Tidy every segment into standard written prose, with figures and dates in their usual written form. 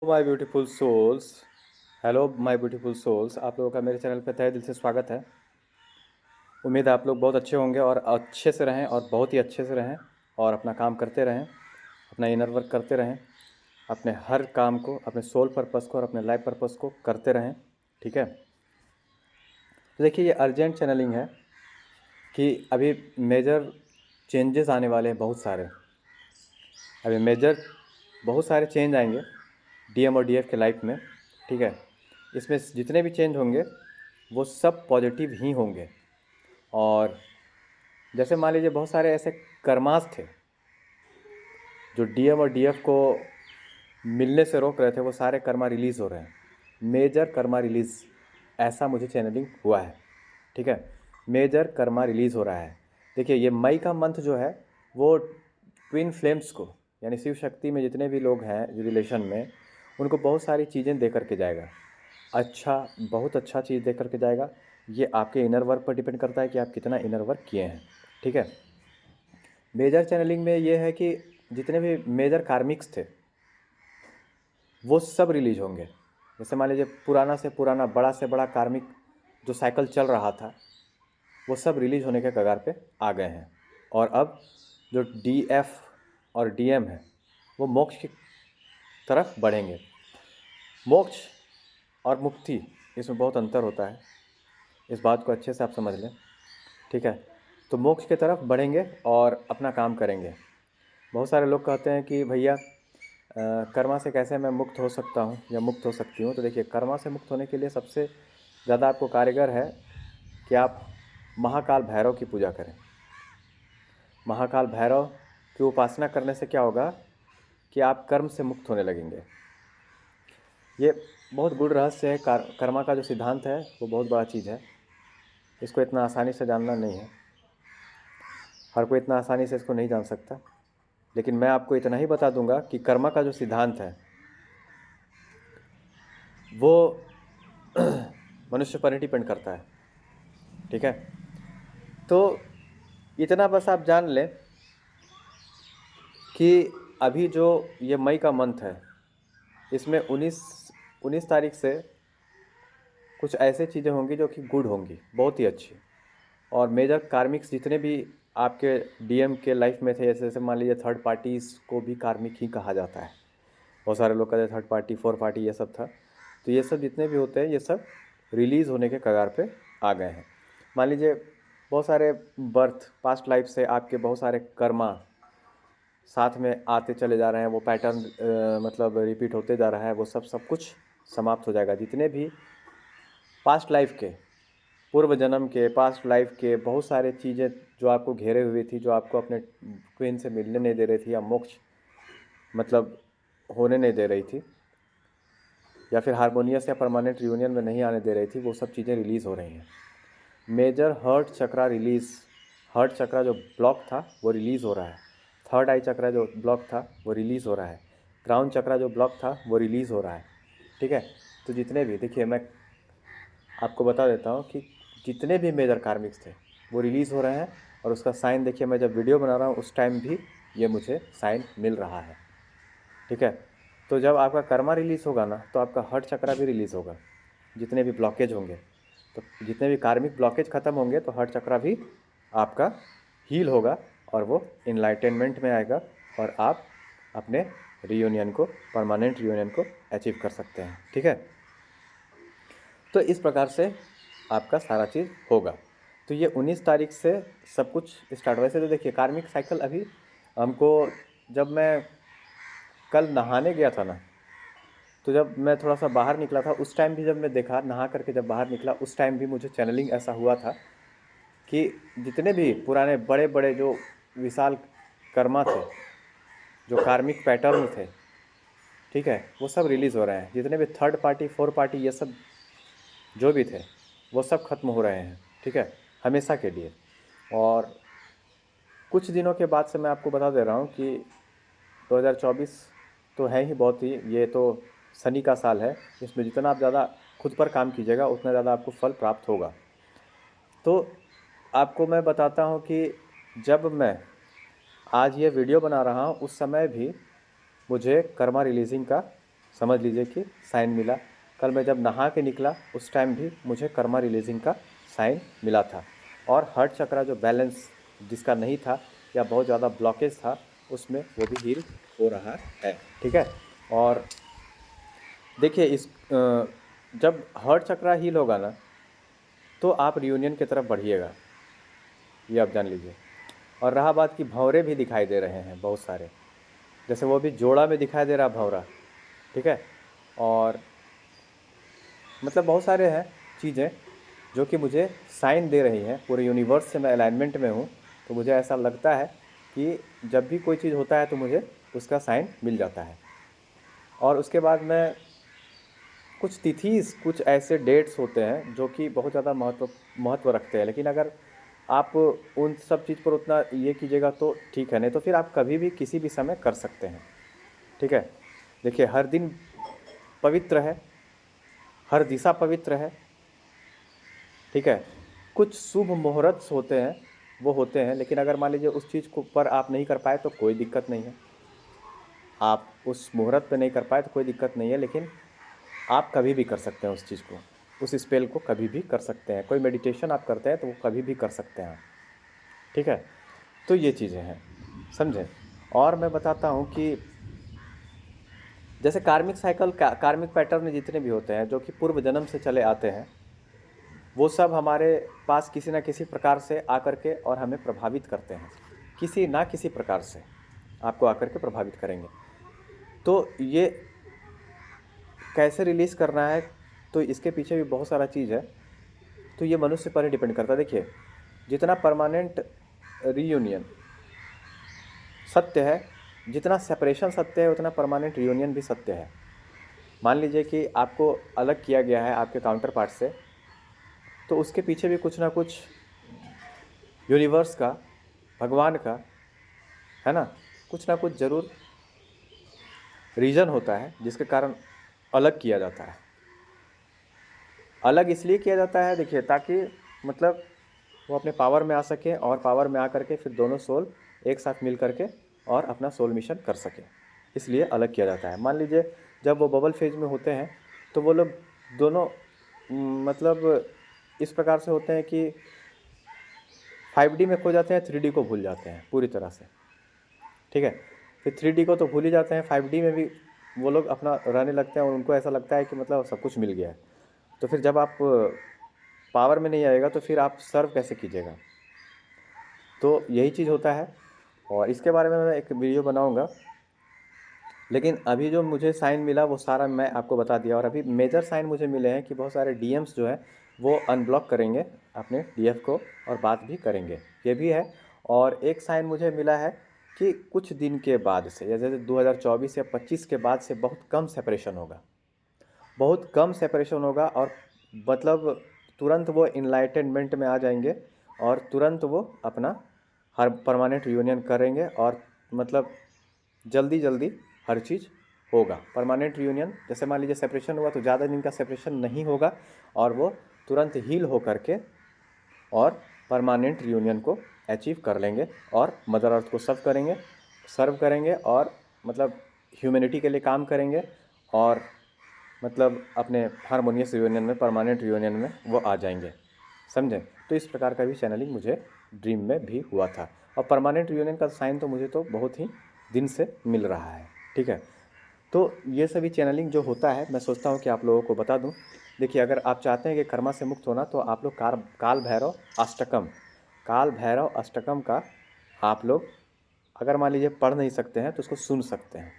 My beautiful souls. Hello my beautiful souls, आप लोगों का मेरे चैनल पे तहे दिल से स्वागत है। उम्मीद है आप लोग बहुत अच्छे होंगे और अच्छे से रहें और बहुत ही अच्छे से रहें और अपना काम करते रहें, अपना इनर वर्क करते रहें, अपने हर काम को, अपने सोल पर्पस को और अपने लाइफ पर्पस को करते रहें। ठीक है, तो देखिए ये अर्जेंट चैनलिंग है कि अभी मेजर चेंजेस आने वाले हैं, बहुत सारे। अभी मेजर बहुत सारे चेंज आएंगे डीएम और डीएफ के लाइफ में। ठीक है, इसमें जितने भी चेंज होंगे वो सब पॉजिटिव ही होंगे। और जैसे मान लीजिए बहुत सारे ऐसे कर्मास थे जो डीएम और डीएफ को मिलने से रोक रहे थे, वो सारे कर्मा रिलीज़ हो रहे हैं। मेजर कर्मा रिलीज़, ऐसा मुझे चैनलिंग हुआ है। ठीक है, मेजर कर्मा रिलीज़ हो रहा है। देखिए ये मई का मंथ जो है वो ट्विन फ्लेम्स को, यानी शिव शक्ति में जितने भी लोग हैं रिलेशन में, उनको बहुत सारी चीज़ें दे करके जाएगा। अच्छा, बहुत अच्छा चीज़ दे करके जाएगा। ये आपके इनर वर्क पर डिपेंड करता है कि आप कितना इनर वर्क किए हैं। ठीक है, मेजर चैनलिंग में ये है कि जितने भी मेजर कार्मिक्स थे वो सब रिलीज होंगे। जैसे मान लीजिए पुराना से पुराना, बड़ा से बड़ा कार्मिक जो साइकिल चल रहा था, वो सब रिलीज होने के कगार पे आ गए हैं। और अब जो डीएफ और डीएम है वो मोक्ष की तरफ बढ़ेंगे। मोक्ष और मुक्ति, इसमें बहुत अंतर होता है, इस बात को अच्छे से आप समझ लें। ठीक है, तो मोक्ष की तरफ बढ़ेंगे और अपना काम करेंगे। बहुत सारे लोग कहते हैं कि भैया कर्मा से कैसे मैं मुक्त हो सकता हूँ या मुक्त हो सकती हूँ। तो देखिए, कर्मा से मुक्त होने के लिए सबसे ज़्यादा आपको कारगर है कि आप महाकाल भैरव की पूजा करें। महाकाल भैरव की उपासना करने से क्या होगा कि आप कर्म से मुक्त होने लगेंगे। ये बहुत गूढ़ रहस्य है। कर्मा का जो सिद्धांत है वो बहुत बड़ा चीज़ है, इसको इतना आसानी से जानना नहीं है, हर कोई इतना आसानी से इसको नहीं जान सकता। लेकिन मैं आपको इतना ही बता दूंगा कि कर्मा का जो सिद्धांत है वो मनुष्य पर डिपेंड करता है। ठीक है, तो इतना बस आप जान लें कि अभी जो ये मई का मंथ है, इसमें 19 तारीख से कुछ ऐसे चीज़ें होंगी जो कि गुड होंगी, बहुत ही अच्छी। और मेजर कार्मिक्स जितने भी आपके डीएम के लाइफ में थे, जैसे जैसे मान लीजिए थर्ड पार्टीज़ को भी कार्मिक ही कहा जाता है। बहुत सारे लोग कहते हैं थर्ड पार्टी, फोर पार्टी, ये सब था। तो ये सब जितने भी होते हैं ये सब रिलीज़ होने के कगार पे आ गए हैं। मान लीजिए बहुत सारे बर्थ, पास्ट लाइफ से आपके बहुत सारे कर्मा साथ में आते चले जा रहे हैं, वो पैटर्न मतलब रिपीट होते जा रहा है, वो सब कुछ समाप्त हो जाएगा। जितने भी पास्ट लाइफ के, पूर्व जन्म के, पास्ट लाइफ के बहुत सारे चीज़ें जो आपको घेरे हुई थी, जो आपको अपने क्वीन से मिलने नहीं दे रही थी या मोक्ष मतलब होने नहीं दे रही थी, या फिर हारमोनियस या परमानेंट रियूनियन में नहीं आने दे रही थी, वो सब चीज़ें रिलीज़ हो रही हैं। मेजर हर्ट चक्रा रिलीज़, हर्ट चक्रा जो ब्लॉक था वो रिलीज़ हो रहा है। थर्ड आई चक्रा जो ब्लॉक था वो रिलीज़ हो रहा है। क्राउन चक्रा जो ब्लॉक था वो रिलीज़ हो रहा है। ठीक है, तो जितने भी, देखिए मैं आपको बता देता हूँ कि जितने भी मेजर कार्मिक्स थे वो रिलीज़ हो रहे हैं। और उसका साइन देखिए, मैं जब वीडियो बना रहा हूँ उस टाइम भी ये मुझे साइन मिल रहा है। ठीक है, तो जब आपका कर्मा रिलीज़ होगा ना, तो आपका हर्ट चक्रा भी रिलीज़ होगा। जितने भी ब्लॉकेज होंगे, तो जितने भी कार्मिक ब्लॉकेज ख़त्म होंगे तो हर्ट चक्रा भी आपका हील होगा और वो इनलाइटेनमेंट में आएगा और आप अपने रियूनियन को, परमानेंट रियूनियन को अचीव कर सकते हैं। ठीक है, तो इस प्रकार से आपका सारा चीज़ होगा। तो ये 19 तारीख से सब कुछ स्टार्ट। वैसे तो देखिए कार्मिक साइकिल अभी हमको, जब मैं कल नहाने गया था ना, तो जब मैं थोड़ा सा बाहर निकला था उस टाइम भी जब मैं देखा, नहा करके जब बाहर निकला उस टाइम भी मुझे चैनलिंग ऐसा हुआ था कि जितने भी पुराने बड़े बड़े जो विशाल कर्मा थे, जो कार्मिक पैटर्न थे, ठीक है, वो सब रिलीज़ हो रहे हैं। जितने भी थर्ड पार्टी, फोर पार्टी, ये सब जो भी थे वो सब खत्म हो रहे हैं। ठीक है, हमेशा के लिए। और कुछ दिनों के बाद से मैं आपको बता दे रहा हूँ कि 2024 तो है ही, बहुत ही, ये तो शनि का साल है। इसमें जितना आप ज़्यादा खुद पर काम कीजिएगा उतना ज़्यादा आपको फल प्राप्त होगा। तो आपको मैं बताता हूँ कि जब मैं आज ये वीडियो बना रहा हूँ उस समय भी मुझे कर्मा रिलीजिंग का समझ लीजिए कि साइन मिला। कल मैं जब नहा के निकला उस टाइम भी मुझे कर्मा रिलीजिंग का साइन मिला था। और हार्ट चक्रा जो बैलेंस जिसका नहीं था या बहुत ज़्यादा ब्लॉकेज था उसमें वो भी हील हो रहा है। ठीक है। और देखिए जब हार्ट चक्रा हील होगा ना तो आप रियूनियन की तरफ बढ़िएगा, ये आप जान लीजिए। और रहा बात कि भंवरे भी दिखाई दे रहे हैं बहुत सारे, जैसे वो भी जोड़ा में दिखाई दे रहा भंवरा। ठीक है। और मतलब बहुत सारे हैं चीज़ें जो कि मुझे साइन दे रही हैं, पूरे यूनिवर्स से मैं अलाइनमेंट में हूँ। तो मुझे ऐसा लगता है कि जब भी कोई चीज़ होता है तो मुझे उसका साइन मिल जाता है। और उसके बाद मैं कुछ तिथि, कुछ ऐसे डेट्स होते हैं जो कि बहुत ज़्यादा महत्व रखते हैं, लेकिन अगर आप उन सब चीज़ पर उतना ये कीजिएगा तो ठीक है, नहीं तो फिर आप कभी भी किसी भी समय कर सकते हैं। ठीक है। देखिए हर दिन पवित्र है, हर दिशा पवित्र है। ठीक है। कुछ शुभ मुहूर्त होते हैं, वो होते हैं, लेकिन अगर मान लीजिए उस चीज़ को पर आप नहीं कर पाए तो कोई दिक्कत नहीं है। आप उस मुहूर्त पे नहीं कर पाए तो कोई दिक्कत नहीं है, लेकिन आप कभी भी कर सकते हैं उस चीज़ को, उस स्पेल को कभी भी कर सकते हैं। कोई मेडिटेशन आप करते हैं तो वो कभी भी कर सकते हैं आप। ठीक है। तो ये चीज़ें हैं, समझें। और मैं बताता हूँ कि जैसे कार्मिक साइकिल, कार्मिक पैटर्न जितने भी होते हैं जो कि पूर्व जन्म से चले आते हैं, वो सब हमारे पास किसी ना किसी प्रकार से आकर के और हमें प्रभावित करते हैं, किसी ना किसी प्रकार से आपको आकर के प्रभावित करेंगे। तो ये कैसे रिलीज़ करना है, तो इसके पीछे भी बहुत सारा चीज़ है। तो ये मनुष्य पर ही डिपेंड करता है। देखिए जितना परमानेंट रीयूनियन सत्य है, जितना सेपरेशन सत्य है, उतना परमानेंट रीयूनियन भी सत्य है। मान लीजिए कि आपको अलग किया गया है आपके काउंटर पार्ट से, तो उसके पीछे भी कुछ ना कुछ यूनिवर्स का, भगवान का, है ना, कुछ ना कुछ ज़रूर रीज़न होता है जिसके कारण अलग किया जाता है। अलग इसलिए किया जाता है, देखिए, ताकि मतलब वो अपने पावर में आ सके और पावर में आ करके फिर दोनों सोल एक साथ मिल करके और अपना सोल मिशन कर सके, इसलिए अलग किया जाता है। मान लीजिए जब वो बबल फेज में होते हैं तो वो लोग दोनों मतलब इस प्रकार से होते हैं कि 5D में खो जाते हैं, 3D को भूल जाते हैं पूरी तरह से। ठीक है। फिर 3D को तो भूल ही जाते हैं, 5D में भी वो लोग अपना रहने लगते हैं और उनको ऐसा लगता है कि मतलब सब कुछ मिल गया है। तो फिर जब आप पावर में नहीं आएगा तो फिर आप सर्व कैसे कीजिएगा। तो यही चीज़ होता है। और इसके बारे में मैं एक वीडियो बनाऊंगा, लेकिन अभी जो मुझे साइन मिला वो सारा मैं आपको बता दिया। और अभी मेजर साइन मुझे मिले हैं कि बहुत सारे डीएम्स जो है वो अनब्लॉक करेंगे अपने डीएफ को और बात भी करेंगे, ये भी है। और एक साइन मुझे मिला है कि कुछ दिन के बाद से, जैसे 2024 या 25 के बाद से बहुत कम सेपरेशन होगा, बहुत कम सेपरेशन होगा। और मतलब तुरंत वो इनलाइटनमेंट में आ जाएंगे और तुरंत वो अपना हर परमानेंट यूनियन करेंगे। और मतलब जल्दी जल्दी हर चीज़ होगा। परमानेंट यूनियन, जैसे मान लीजिए सेपरेशन हुआ तो ज़्यादा दिन का सेपरेशन नहीं होगा और वो तुरंत हील हो करके और परमानेंट यूनियन को अचीव कर लेंगे और मदर अर्थ को सर्व करेंगे और मतलब ह्यूमैनिटी के लिए काम करेंगे और मतलब अपने हारमोनियस यूनियन में, परमानेंट यूनियन में वो आ जाएंगे, समझें। तो इस प्रकार का भी चैनलिंग मुझे ड्रीम में भी हुआ था। और परमानेंट यूनियन का साइन तो मुझे तो बहुत ही दिन से मिल रहा है। ठीक है। तो ये सभी चैनलिंग जो होता है मैं सोचता हूँ कि आप लोगों को बता दूँ। देखिए अगर आप चाहते हैं कि कर्मा से मुक्त होना तो आप लोग काल भैरव अष्टकम, काल भैरव अष्टकम का आप लोग अगर मान लीजिए पढ़ नहीं सकते हैं तो उसको सुन सकते हैं।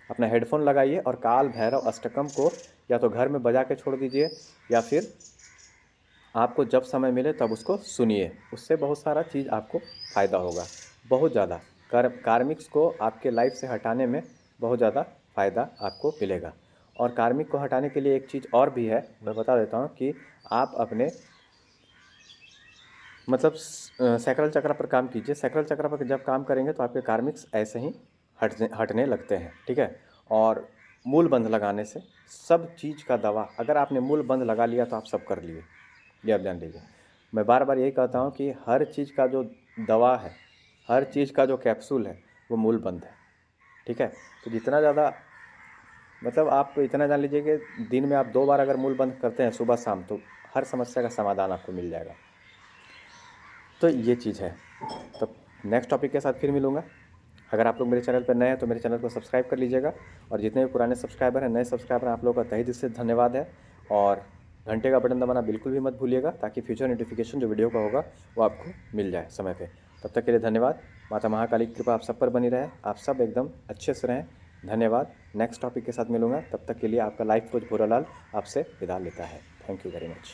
अपना हेडफोन लगाइए और काल भैरव अष्टकम को या तो घर में बजा के छोड़ दीजिए या फिर आपको जब समय मिले तब उसको सुनिए। उससे बहुत सारा चीज़ आपको फ़ायदा होगा, बहुत ज़्यादा। कार्मिक्स को आपके लाइफ से हटाने में बहुत ज़्यादा फ़ायदा आपको मिलेगा। और कार्मिक को हटाने के लिए एक चीज़ और भी है, मैं बता देता हूँ कि आप अपने मतलब सैक्रल चक्र पर काम कीजिए। सैक्रल चक्र पर जब काम करेंगे तो आपके कार्मिक्स ऐसे ही हटने लगते हैं। ठीक है। और मूल बंध लगाने से सब चीज़ का दवा, अगर आपने मूल बंध लगा लिया तो आप सब कर लिए, ये आप जान लीजिए। मैं बार बार यही कहता हूँ कि हर चीज़ का जो दवा है, हर चीज़ का जो कैप्सूल है वो मूल बंध है। ठीक है। तो जितना ज़्यादा मतलब आप इतना जान लीजिए कि दिन में आप 2 बार अगर मूल बंद करते हैं सुबह शाम, तो हर समस्या का समाधान आपको मिल जाएगा। तो ये चीज़ है। तो नेक्स्ट टॉपिक के साथ फिर मिलूँगा। अगर आप लोग मेरे चैनल पर नए हैं तो मेरे चैनल को सब्सक्राइब कर लीजिएगा, और जितने भी पुराने सब्सक्राइबर हैं, नए सब्सक्राइबर हैं, आप लोगों का तहे दिल से धन्यवाद है। और घंटे का बटन दबाना बिल्कुल भी मत भूलिएगा, ताकि फ्यूचर नोटिफिकेशन जो वीडियो का होगा वो आपको मिल जाए समय पे। तब तक के लिए धन्यवाद। माता महाकाली की कृपा आप सब पर बनी रहे, आप सब एकदम अच्छे से रहें। धन्यवाद। नेक्स्ट टॉपिक के साथ मिलूँगा, तब तक के लिए आपका लाइफ कोच भूरालाल आपसे विदा लेता है। Thank you very much.